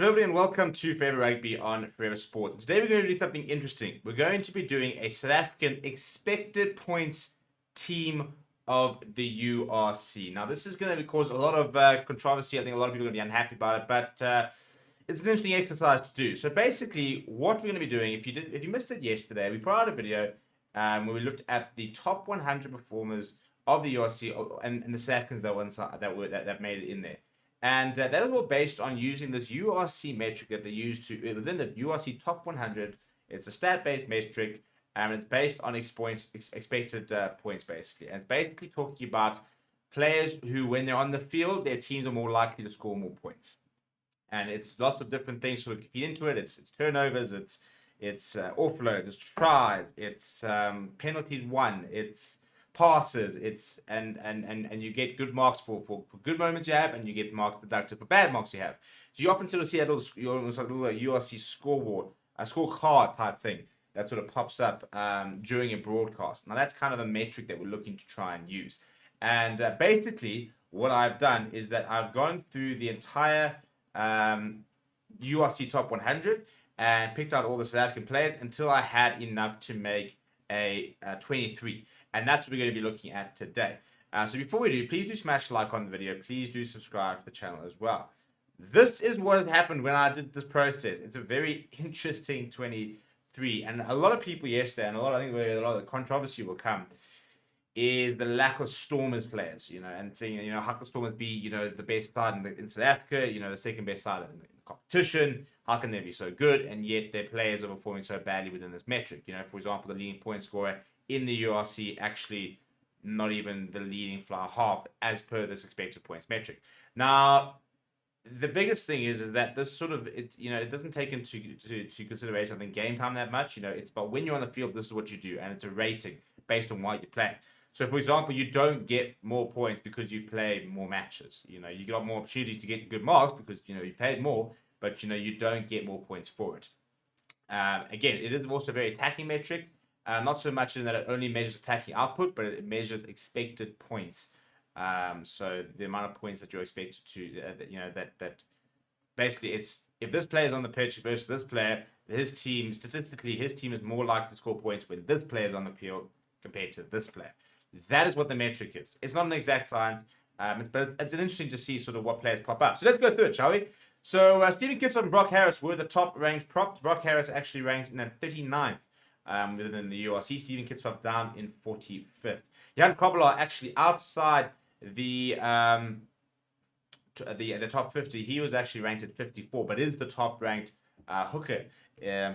Hello everybody and welcome to Forever Rugby on Forever Sport. Today we're going to do something interesting. We're going to be doing a South African expected points team of the URC. Now this is going to cause a lot of controversy. I think a lot of people are going to be unhappy about it, but it's an interesting exercise to do. So basically what we're going to be doing, if you missed it yesterday, we put out a video where we looked at the top 100 performers of the URC and the South Africans that made it in there. And that is all based on using this URC metric that they use to within the URC top 100. It's a stat-based metric, and it's based on expected points, basically. And it's basically talking about players who, when they're on the field, their teams are more likely to score more points. And it's lots of different things sort of feed into it. It's turnovers, it's offloads, it's tries, it's penalties won, it's passes, it's and you get good marks for good moments you have, and you get marks deducted for bad marks you have. So you often sort of see a little URC scoreboard, a scorecard type thing that sort of pops up during a broadcast. Now that's kind of the metric that we're looking to try and use. And basically what I've done is that I've gone through the entire URC top 100 and picked out all the South African players until I had enough to make a 23. And that's what we're going to be looking at today. So before we do, please do smash like on the video. Please do subscribe to the channel as well. This is what has happened when I did this process. It's a very interesting 23. And a lot of people yesterday, and I think where a lot of the controversy will come, is the lack of Stormers players, and saying, how can Stormers be, the best side in South Africa, the second best side in the competition? How can they be so good, and yet their players are performing so badly within this metric? For example, the leading point scorer in the URC actually not even the leading fly half as per this expected points metric. Now, the biggest thing is that this sort of it doesn't take into consideration I think game time that much. It's about when you're on the field, this is what you do, and it's a rating based on what you play. So, for example, you don't get more points because you play more matches. You got more opportunities to get good marks because you played more, but you don't get more points for it. Again, it is also a very attacking metric. Not so much in that it only measures attacking output, but it measures expected points. So the amount of points that you're expected to, that basically it's if this player is on the pitch versus this player, statistically his team is more likely to score points when this player is on the field compared to this player. That is what the metric is. It's not an exact science, but it's interesting to see sort of what players pop up. So let's go through it, shall we? So Stephen Kitsoff and Brock Harris were the top ranked props. Brock Harris actually ranked in at 39th. Within the URC, Stephen Kitsoff down in 45th. Jan Kobler actually outside the top 50. He was actually ranked at 54, but is the top ranked hooker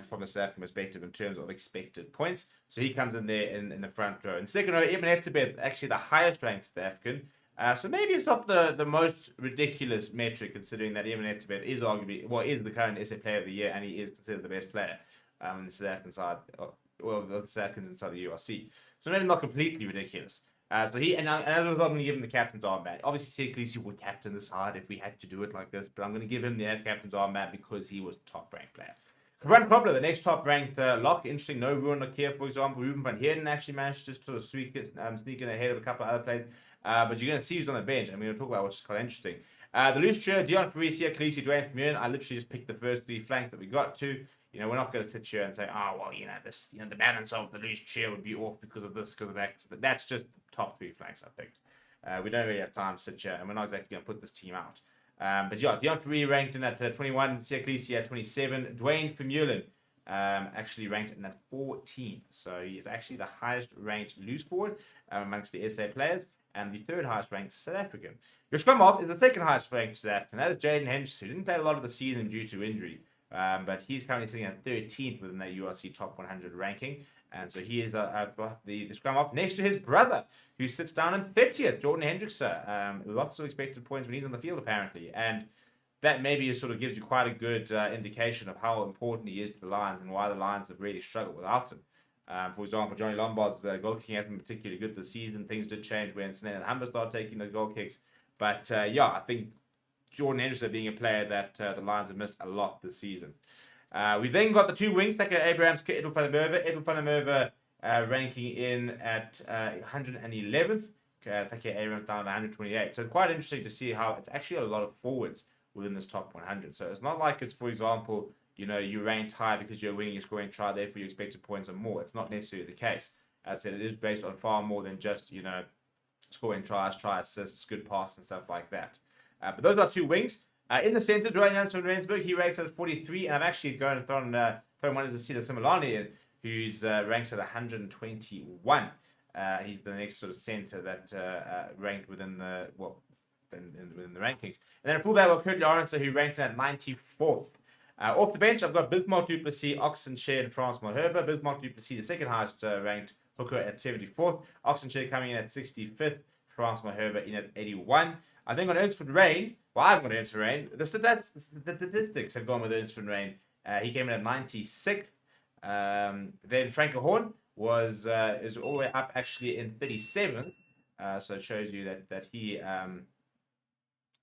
from the South African perspective in terms of expected points. So he comes in there in the front row. In second row, Eben Etzebeth, actually the highest ranked South African. So maybe it's not the most ridiculous metric, considering that Eben Etzebeth is is the current SA Player of the Year, and he is considered the best player on the South African side, the South Africans inside the URC. So maybe not completely ridiculous. So he and as a result, I'm going to give him the captain's armband. Obviously, Siya would captain the side if we had to do it like this, but I'm going to give him the captain's armband because he was top ranked player. Jan Kobler, the next top ranked lock. Interesting, no Ruan Nakia, for example. Ruben van Heerden actually managed just to sneak in ahead of a couple of other players. But you're going to see who's on the bench, and we're going to talk about what's quite interesting. The loose trio, Deon Fourie, Siya Kolisi, Dwayne Vermeulen. I literally just picked the first three flanks that we got to. We're not going to sit here and say, the balance of the loose trio would be off because of this, because of that. That's just the top three flanks I picked. We don't really have time to sit here, and we're not exactly going to put this team out. But yeah, Deon Fourie ranked in at 21, Siya Kolisi at 27, Dwayne Vermeulen actually ranked in at 14. So he is actually the highest ranked loose forward amongst the SA players, and the third highest ranked South African. Your scrum half is the second highest ranked South African. That is Jaden Henderson, who didn't play a lot of the season due to injury. But he's currently sitting at 13th within that URC top 100 ranking. And so he is the scrum half next to his brother, who sits down in 30th, Jordan Hendrickse. Lots of expected points when he's on the field, apparently. And that maybe sort of gives you quite a good indication of how important he is to the Lions and why the Lions have really struggled without him. For example, Johnny Lombard's goal kicking hasn't been particularly good this season. Things did change when Snell and Humber started taking the goal kicks. But I think Jordan Hendrickse being a player that the Lions have missed a lot this season. We then got the two wings, Thakir Abrahams, Edward van der Merwe. Edward van der Merwe ranking in at 111th. Thakir Abrahams down at 128. So quite interesting to see how it's actually a lot of forwards within this top 100. So it's not like it's, for example, you ranked high because you're winning, you're scoring try, therefore your expected points are more. It's not necessarily the case. As I said, it is based on far more than just, scoring tries, try assists, good pass, and stuff like that. But those are two wings. In the centers, Ryan Jansen from Rensburg, he ranks at 43, and I'm actually going to throw one to see the Similani in, who's ranks at 121. He's the next sort of center that ranked within the within the rankings. And then a fullback, Kurt Lawrence, who ranks at 94th. Off the bench, I've got Bismarck Duplessis, Oxenshire, and Franz Malherbe. Bismarck Duplessis, the second highest ranked hooker at 74th. Oxenshire coming in at 65th. Franz Malherbe in at 81. I think on Ernsford Rain, I've got Ernsford Rain. The statistics have gone with Ernsford Rain. He came in at 96th. Then Franco Horn is all the way up actually in 37th. So it shows you that he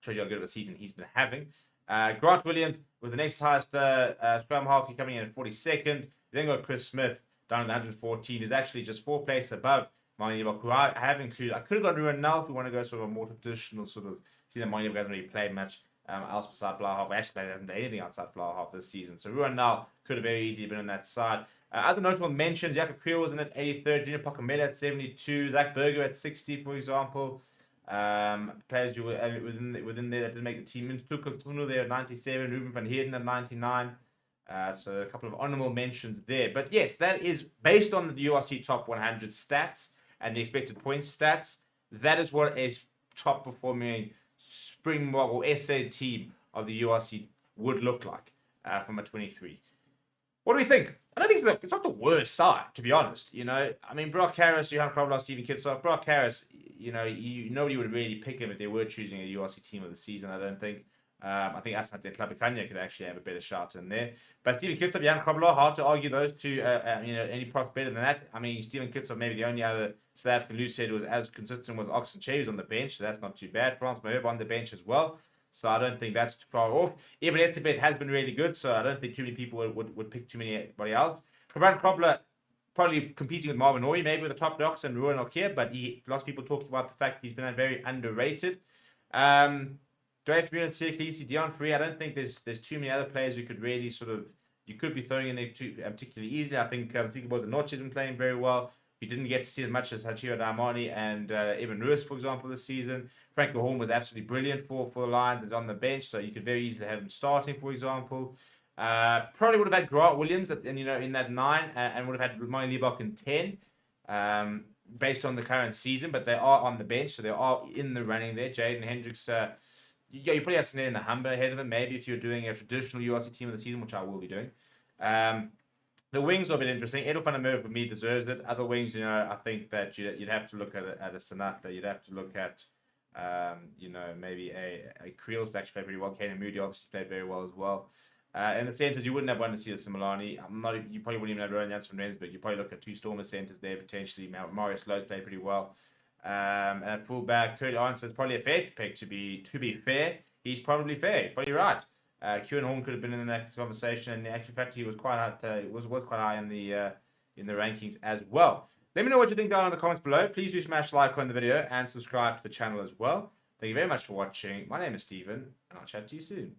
shows you how good of a season he's been having. Grant Williams was the next highest scrum half. He coming in at 42nd. Then got Chris Smith down at 114. He's actually just 4 places above Mani, who I have included. I could have gone Ruan now if we want to go sort of a more traditional sort of. See that Mani hasn't really played much else beside flower half. Actually, hasn't played anything outside flower half this season. So Ruan now could have very easily been on that side. Other notable mentions: Jakob Creel was in at 83rd, Junior Pocamela at 72, Zach Berger at 60, for example. Players within there that didn't make the team. Tuka there at 97, Ruben van Heerden at 99. So a couple of honorable mentions there. But yes, that is based on the URC top 100 stats and the expected points stats. That is what a top performing Springbok or SA team of the URC would look like from a 23. What do we think? I don't think it's not the worst side, to be honest. I mean, Brock Harris, Johan Krabla, Stephen Kitsoff. Brock Harris, nobody would really pick him if they were choosing a URC team of the season, I don't think. I think Asante and Klapikanya could actually have a better shot in there. But Stephen Kitsoff, Johan Krabla, hard to argue those two. Any props better than that? I mean, Stephen Kitsoff, maybe the only other South African loose head who was as consistent was Oxenshire, who's on the bench, so that's not too bad. Frans Malherbe on the bench as well. So I don't think that's too far off. Eben Etzebeth has been really good, so I don't think too many people would pick too many anybody else. Krabran Krobler probably competing with Marvin Ory, maybe with the top docs and Ruan Okia, but lots of people talking about the fact he's been very underrated. Dave Freeland, Sirklisi, Dion Free, I don't think there's too many other players who could really you could be throwing in there too, particularly easily. I think Sika Boza Notch has been playing very well. We didn't get to see as much as Hachiro Daimani and Evan Lewis, for example, this season. Franco Horn was absolutely brilliant for the Lions and on the bench, so you could very easily have him starting, for example. Probably would have had Grant Williams in that 9 and would have had Mani Liebach in 10 based on the current season, but they are on the bench, so they are in the running there. Jaden Hendricks, you probably have Sunil Nahamba ahead of them, maybe if you're doing a traditional URC team of the season, which I will be doing. The wings are a bit interesting. Edel van der Merwe for me deserves it. Other wings, I think that you'd have to look at a Sanatla. You'd have to look at, maybe a Creel's actually played pretty well. Kanan Moody obviously played very well as well. In the centers, you wouldn't have one to see a Similani. You probably wouldn't even have Rowan Jansen from Rensburg. You probably look at 2 Stormer centers there potentially. Marius Lowe's played pretty well. And at fullback, Kurt Arnson is probably a fair pick to be fair. He's probably fair. He's probably right. Kieran Horn could have been in the next conversation, and in actual fact, he was quite high. Was quite high in the rankings as well. Let me know what you think down in the comments below. Please do smash like on the video and subscribe to the channel as well. Thank you very much for watching. My name is Steven, and I'll chat to you soon.